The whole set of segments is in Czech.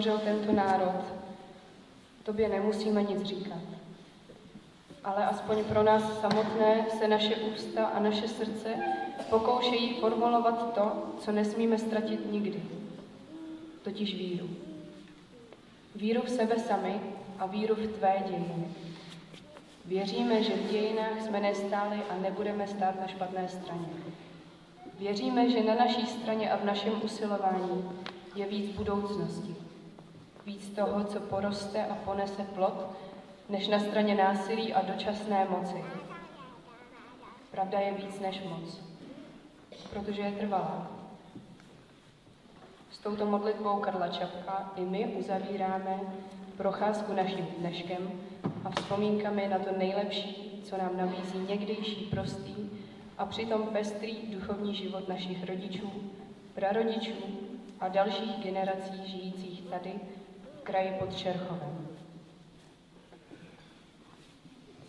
stvořil tento národ, tobě nemusíme nic říkat. Ale aspoň pro nás samotné se naše ústa a naše srdce pokoušejí formulovat to, co nesmíme ztratit nikdy, totiž víru. Víru v sebe sami a víru v tvé dějiny. Věříme, že v dějinách jsme nestáli a nebudeme stát na špatné straně. Věříme, že na naší straně a v našem usilování je víc budoucnosti. Víc toho, co poroste a ponese plod, než na straně násilí a dočasné moci. Pravda je víc než moc, protože je trvalá. S touto modlitbou Karla Čapka i my uzavíráme procházku naším dneškem a vzpomínkami na to nejlepší, co nám nabízí někdejší prostý a přitom pestrý duchovní život našich rodičů, prarodičů a dalších generací žijících tady v kraji pod Čerchovem.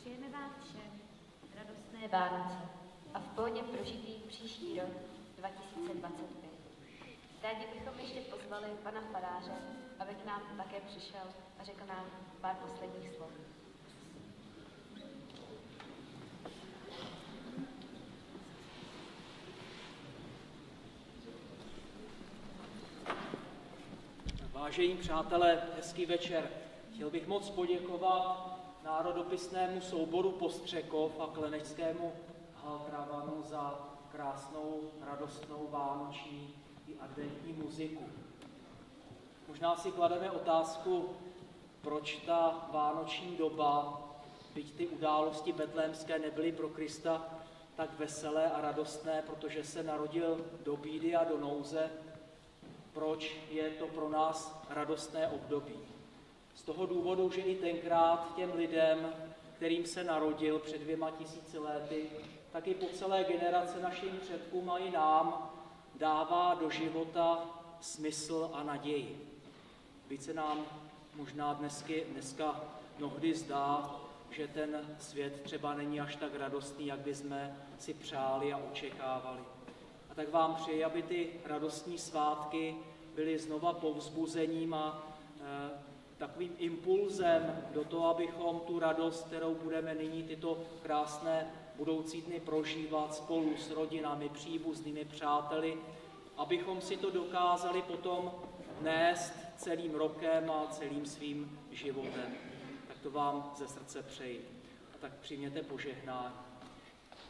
Přejeme vám všem radostné Vánoce a v pohodě prožitý příští rok 2025. Rádi bychom ještě pozvali pana faráře, aby k nám také přišel a řekl nám pár posledních slov. Vážení přátelé, hezký večer. Chtěl bych moc poděkovat národopisnému souboru Postřekov a kleneckému Halkravanu za krásnou, radostnou vánoční i adventní muziku. Možná si klademe otázku, proč ta vánoční doba, byť ty události betlémské nebyly pro Krista tak veselé a radostné, protože se narodil do bídy a do nouze, proč je to pro nás radostné období. Z toho důvodu, že i tenkrát těm lidem, kterým se narodil před 2000 lety, tak i po celé generace našim předkům a i nám dává do života smysl a naději. Byť se nám možná dneska mnohdy zdá, že ten svět třeba není až tak radostný, jak bychom si přáli a očekávali. A tak vám přeji, aby ty radostní svátky byly znova povzbuzením a takovým impulzem do toho, abychom tu radost, kterou budeme nyní tyto krásné budoucí dny prožívat spolu s rodinami, příbuznými, přáteli, abychom si to dokázali potom nést celým rokem a celým svým životem. Tak to vám ze srdce přeji. A tak přijměte požehnání.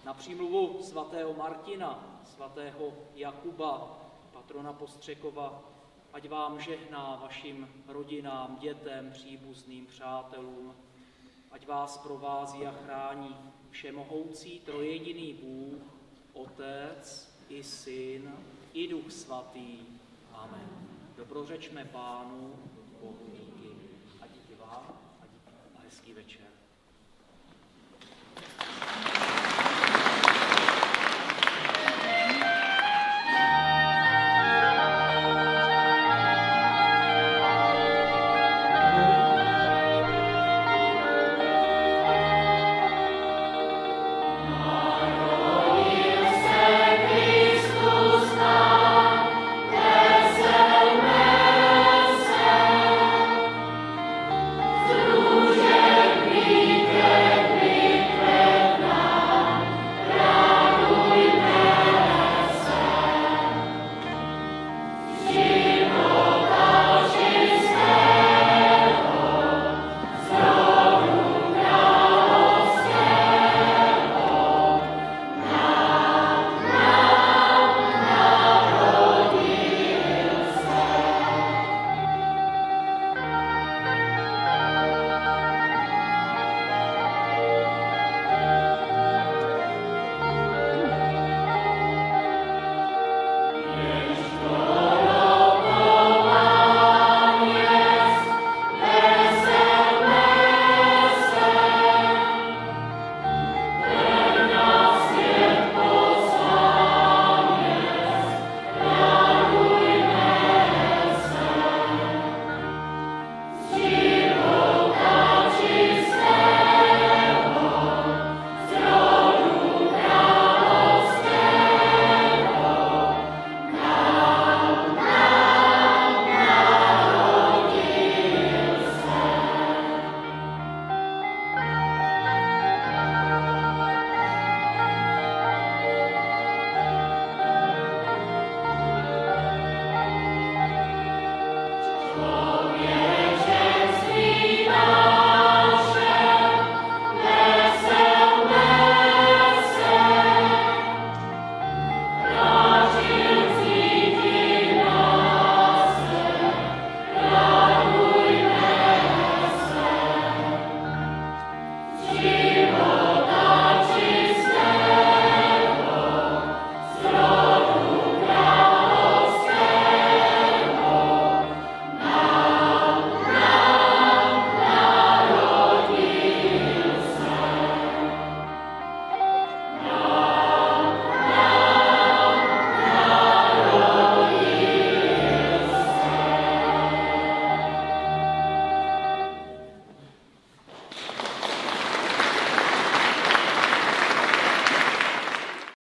Na přímluvu svatého Martina, svatého Jakuba, patrona Postřekova, ať vám žehná vašim rodinám, dětem, příbuzným, přátelům, ať vás provází a chrání všemohoucí trojjediný Bůh, Otec i Syn i Duch Svatý. Amen. Dobrořečme Pánu, Bohu díky. A díky vám a hezký večer.